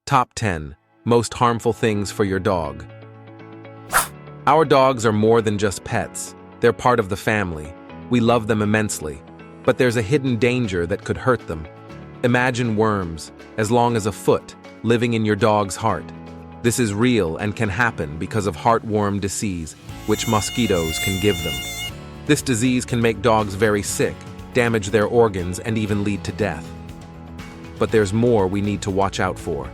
Top 10 Most Harmful Things for Your Dog. Our dogs are more than just pets. They're part of the family. We love them immensely. But there's a hidden danger that could hurt them. Imagine worms, as long as a foot, living in your dog's heart. This is real and can happen because of heartworm disease, which mosquitoes can give them. This disease can make dogs very sick, damage their organs, and even lead to death. But there's more we need to watch out for.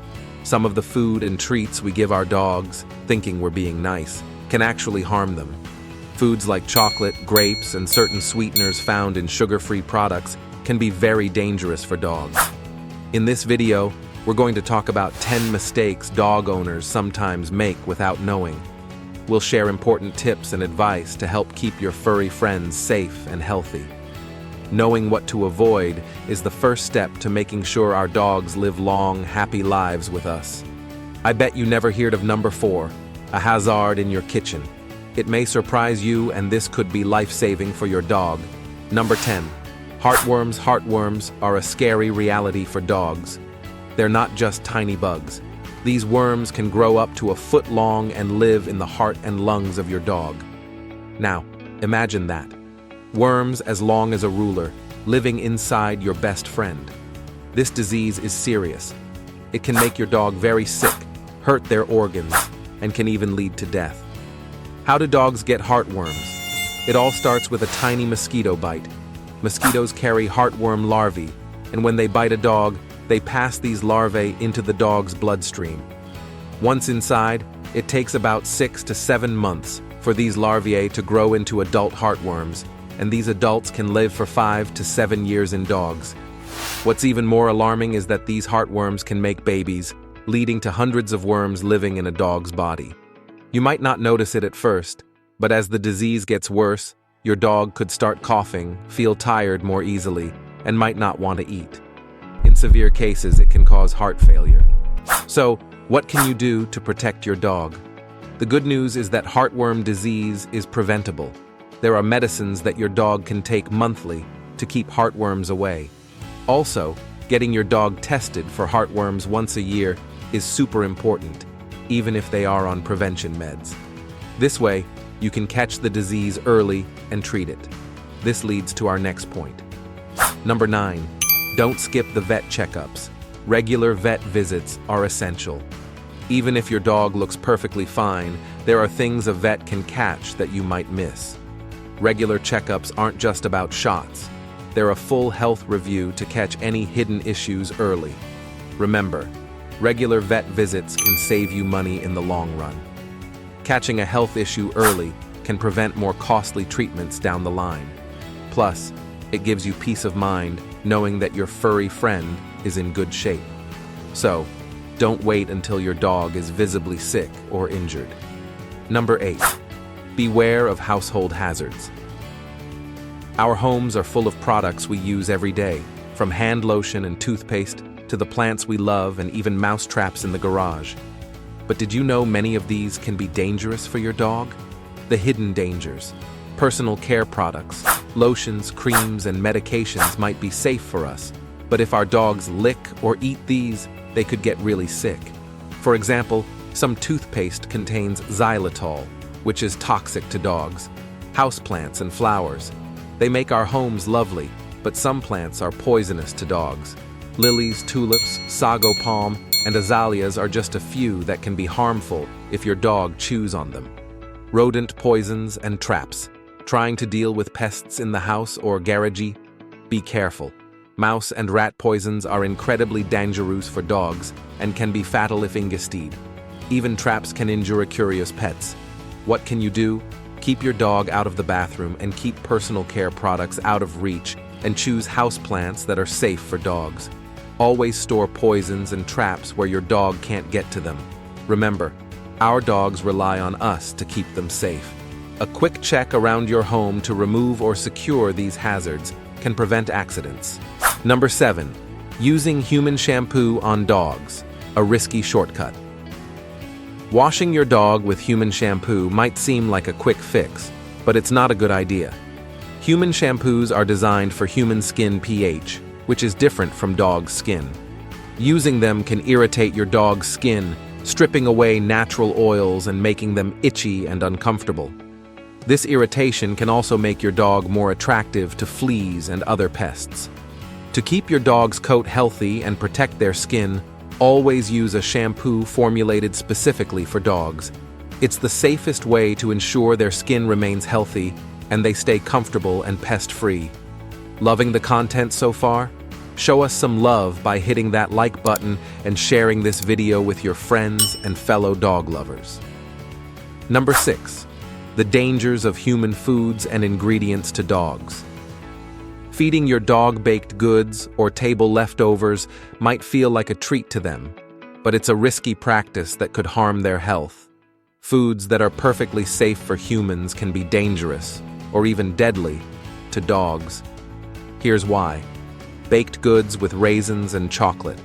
Some of the food and treats we give our dogs, thinking we're being nice, can actually harm them. Foods like chocolate, grapes, and certain sweeteners found in sugar-free products can be very dangerous for dogs. In this video, we're going to talk about 10 mistakes dog owners sometimes make without knowing. We'll share important tips and advice to help keep your furry friends safe and healthy. Knowing what to avoid is the first step to making sure our dogs live long, happy lives with us. I bet you never heard of number 4, a hazard in your kitchen. It may surprise you, and this could be life-saving for your dog. Number 10. Heartworms. Heartworms are a scary reality for dogs. They're not just tiny bugs. These worms can grow up to a foot long and live in the heart and lungs of your dog. Now, imagine that. Worms as long as a ruler, living inside your best friend. This disease is serious. It can make your dog very sick, hurt their organs, and can even lead to death. How do dogs get heartworms? It all starts with a tiny mosquito bite. Mosquitoes carry heartworm larvae, and when they bite a dog, they pass these larvae into the dog's bloodstream. Once inside, it takes about 6 to 7 months for these larvae to grow into adult heartworms, and these adults can live for 5 to 7 years in dogs. What's even more alarming is that these heartworms can make babies, leading to hundreds of worms living in a dog's body. You might not notice it at first, but as the disease gets worse, your dog could start coughing, feel tired more easily, and might not want to eat. In severe cases, it can cause heart failure. So, what can you do to protect your dog? The good news is that heartworm disease is preventable. There are medicines that your dog can take monthly to keep heartworms away. Also, getting your dog tested for heartworms once a year is super important, even if they are on prevention meds. This way, you can catch the disease early and treat it. This leads to our next point. Number 9. Don't skip the vet checkups. Regular vet visits are essential. Even if your dog looks perfectly fine, there are things a vet can catch that you might miss. Regular checkups aren't just about shots. They're a full health review to catch any hidden issues early. Remember, regular vet visits can save you money in the long run. Catching a health issue early can prevent more costly treatments down the line. Plus, it gives you peace of mind knowing that your furry friend is in good shape. So, don't wait until your dog is visibly sick or injured. Number 8. Beware of household hazards. Our homes are full of products we use every day, from hand lotion and toothpaste to the plants we love and even mouse traps in the garage. But did you know many of these can be dangerous for your dog? The hidden dangers. Personal care products, lotions, creams, and medications might be safe for us, but if our dogs lick or eat these, they could get really sick. For example, some toothpaste contains xylitol, which is toxic to dogs. Houseplants and flowers. They make our homes lovely, but some plants are poisonous to dogs. Lilies, tulips, sago palm, and azaleas are just a few that can be harmful if your dog chews on them. Rodent poisons and traps. Trying to deal with pests in the house or garage? Be careful. Mouse and rat poisons are incredibly dangerous for dogs and can be fatal if ingested. Even traps can injure curious pets. What can you do? Keep your dog out of the bathroom and keep personal care products out of reach, and choose houseplants that are safe for dogs. Always store poisons and traps where your dog can't get to them. Remember, our dogs rely on us to keep them safe. A quick check around your home to remove or secure these hazards can prevent accidents. Number 7. Using human shampoo on dogs, a risky shortcut. Washing your dog with human shampoo might seem like a quick fix, but it's not a good idea. Human shampoos are designed for human skin pH, which is different from dog skin. Using them can irritate your dog's skin, stripping away natural oils and making them itchy and uncomfortable. This irritation can also make your dog more attractive to fleas and other pests. To keep your dog's coat healthy and protect their skin, always use a shampoo formulated specifically for dogs. It's the safest way to ensure their skin remains healthy and they stay comfortable and pest-free. Loving the content so far? Show us some love by hitting that like button and sharing this video with your friends and fellow dog lovers. Number 6. The dangers of human foods and ingredients to dogs. Feeding your dog baked goods or table leftovers might feel like a treat to them, but it's a risky practice that could harm their health. Foods that are perfectly safe for humans can be dangerous, or even deadly, to dogs. Here's why. Baked goods with raisins and chocolate.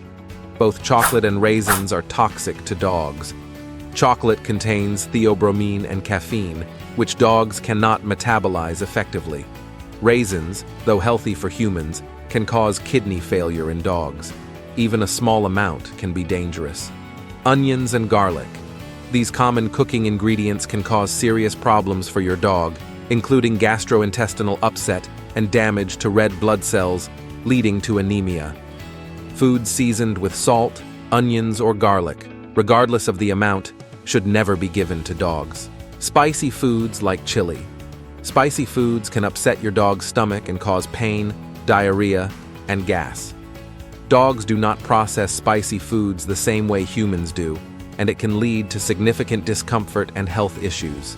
Both chocolate and raisins are toxic to dogs. Chocolate contains theobromine and caffeine, which dogs cannot metabolize effectively. Raisins, though healthy for humans, can cause kidney failure in dogs. Even a small amount can be dangerous. Onions and garlic. These common cooking ingredients can cause serious problems for your dog, including gastrointestinal upset and damage to red blood cells, leading to anemia. Foods seasoned with salt, onions, or garlic, regardless of the amount, should never be given to dogs. Spicy foods like chili. Spicy foods can upset your dog's stomach and cause pain, diarrhea, and gas. Dogs do not process spicy foods the same way humans do, and it can lead to significant discomfort and health issues.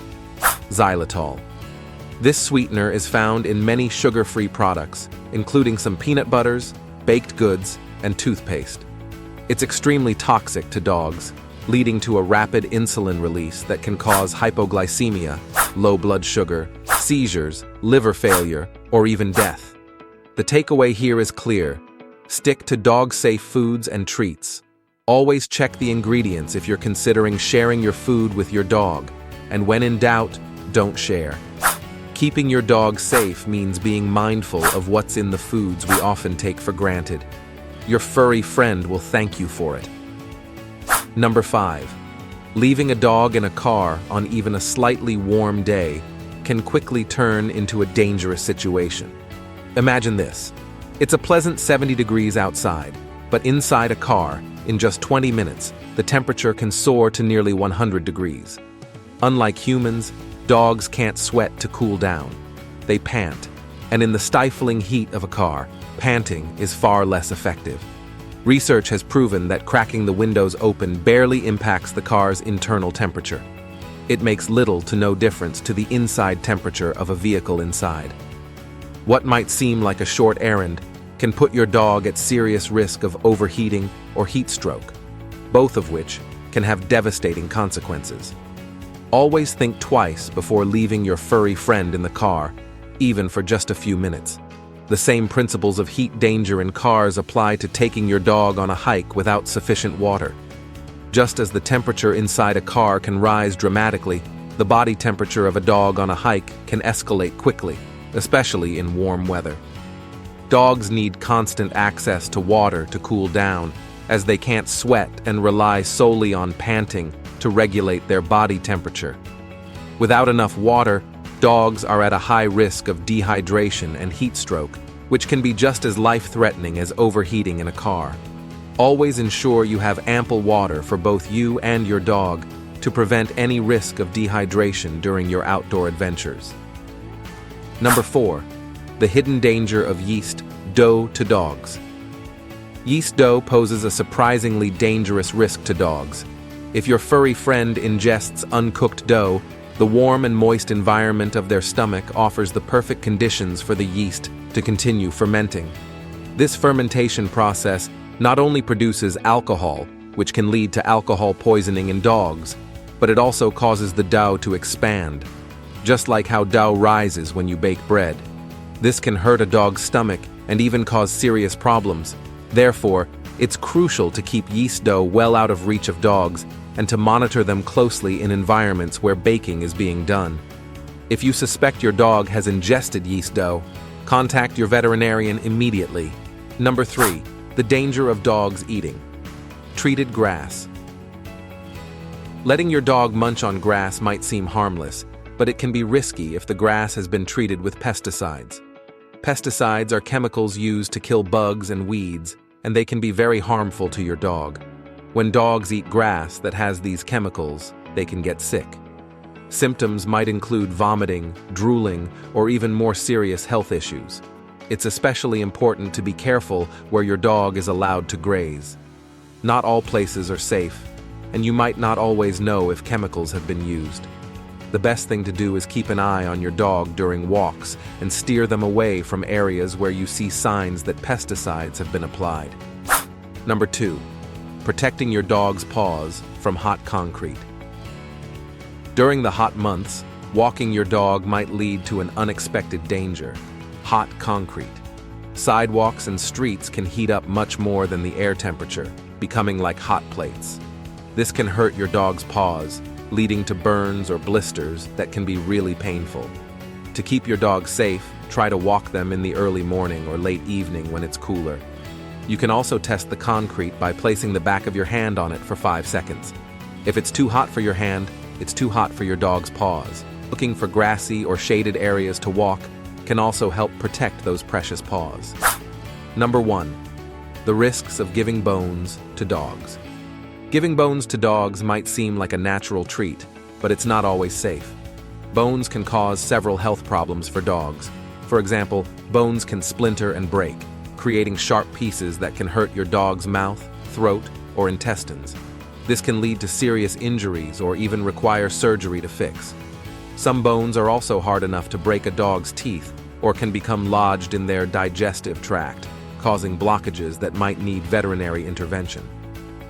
Xylitol. This sweetener is found in many sugar-free products, including some peanut butters, baked goods, and toothpaste. It's extremely toxic to dogs, leading to a rapid insulin release that can cause hypoglycemia, low blood sugar, seizures, liver failure, or even death. The takeaway here is clear. Stick to dog-safe foods and treats. Always check the ingredients if you're considering sharing your food with your dog, and when in doubt, don't share. Keeping your dog safe means being mindful of what's in the foods we often take for granted. Your furry friend will thank you for it. Number 5. Leaving a dog in a car on even a slightly warm day can quickly turn into a dangerous situation. Imagine this. It's a pleasant 70 degrees outside, but inside a car, in just 20 minutes, the temperature can soar to nearly 100 degrees. Unlike humans, dogs can't sweat to cool down. They pant, and in the stifling heat of a car, panting is far less effective. Research has proven that cracking the windows open barely impacts the car's internal temperature. It makes little to no difference to the inside temperature of a vehicle inside. What might seem like a short errand can put your dog at serious risk of overheating or heat stroke, both of which can have devastating consequences. Always think twice before leaving your furry friend in the car, even for just a few minutes. The same principles of heat danger in cars apply to taking your dog on a hike without sufficient water. Just as the temperature inside a car can rise dramatically, the body temperature of a dog on a hike can escalate quickly, especially in warm weather. Dogs need constant access to water to cool down, as they can't sweat and rely solely on panting to regulate their body temperature. Without enough water, dogs are at a high risk of dehydration and heat stroke, which can be just as life-threatening as overheating in a car. Always ensure you have ample water for both you and your dog to prevent any risk of dehydration during your outdoor adventures. Number 4. The hidden danger of yeast dough to dogs. Yeast dough poses a surprisingly dangerous risk to dogs. If your furry friend ingests uncooked dough, the warm and moist environment of their stomach offers the perfect conditions for the yeast to continue fermenting. This fermentation process not only produces alcohol, which can lead to alcohol poisoning in dogs, but it also causes the dough to expand, just like how dough rises when you bake bread. This can hurt a dog's stomach and even cause serious problems. Therefore, it's crucial to keep yeast dough well out of reach of dogs and to monitor them closely in environments where baking is being done. If you suspect your dog has ingested yeast dough, contact your veterinarian immediately. Number 3. The danger of dogs eating. Treated grass. Letting your dog munch on grass might seem harmless, but it can be risky if the grass has been treated with pesticides. Pesticides are chemicals used to kill bugs and weeds, and they can be very harmful to your dog. When dogs eat grass that has these chemicals, they can get sick. Symptoms might include vomiting, drooling, or even more serious health issues. It's especially important to be careful where your dog is allowed to graze. Not all places are safe, and you might not always know if chemicals have been used. The best thing to do is keep an eye on your dog during walks and steer them away from areas where you see signs that pesticides have been applied. Number 2. Protecting your dog's paws from hot concrete. During the hot months, walking your dog might lead to an unexpected danger: hot concrete. Sidewalks and streets can heat up much more than the air temperature, becoming like hot plates. This can hurt your dog's paws, leading to burns or blisters that can be really painful. To keep your dog safe, try to walk them in the early morning or late evening when it's cooler. You can also test the concrete by placing the back of your hand on it for 5 seconds. If it's too hot for your hand, it's too hot for your dog's paws. Looking for grassy or shaded areas to walk can also help protect those precious paws. Number 1. The risks of giving bones to dogs. Giving bones to dogs might seem like a natural treat, but it's not always safe. Bones can cause several health problems for dogs. For example, bones can splinter and break, creating sharp pieces that can hurt your dog's mouth, throat, or intestines. This can lead to serious injuries or even require surgery to fix. Some bones are also hard enough to break a dog's teeth or can become lodged in their digestive tract, causing blockages that might need veterinary intervention.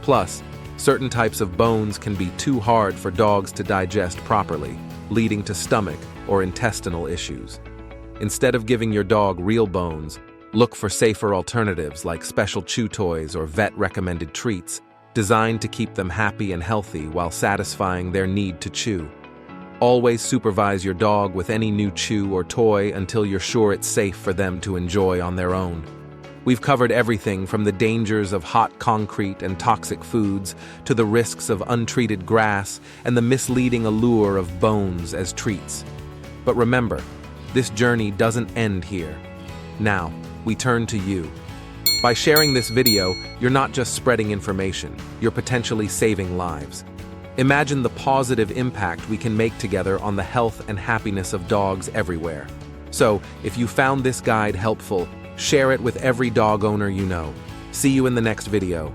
Plus, certain types of bones can be too hard for dogs to digest properly, leading to stomach or intestinal issues. Instead of giving your dog real bones, look for safer alternatives like special chew toys or vet-recommended treats, designed to keep them happy and healthy while satisfying their need to chew. Always supervise your dog with any new chew or toy until you're sure it's safe for them to enjoy on their own. We've covered everything from the dangers of hot concrete and toxic foods to the risks of untreated grass and the misleading allure of bones as treats. But remember, this journey doesn't end here. Now, we turn to you. By sharing this video, you're not just spreading information, you're potentially saving lives. Imagine the positive impact we can make together on the health and happiness of dogs everywhere. So, if you found this guide helpful, share it with every dog owner you know. See you in the next video.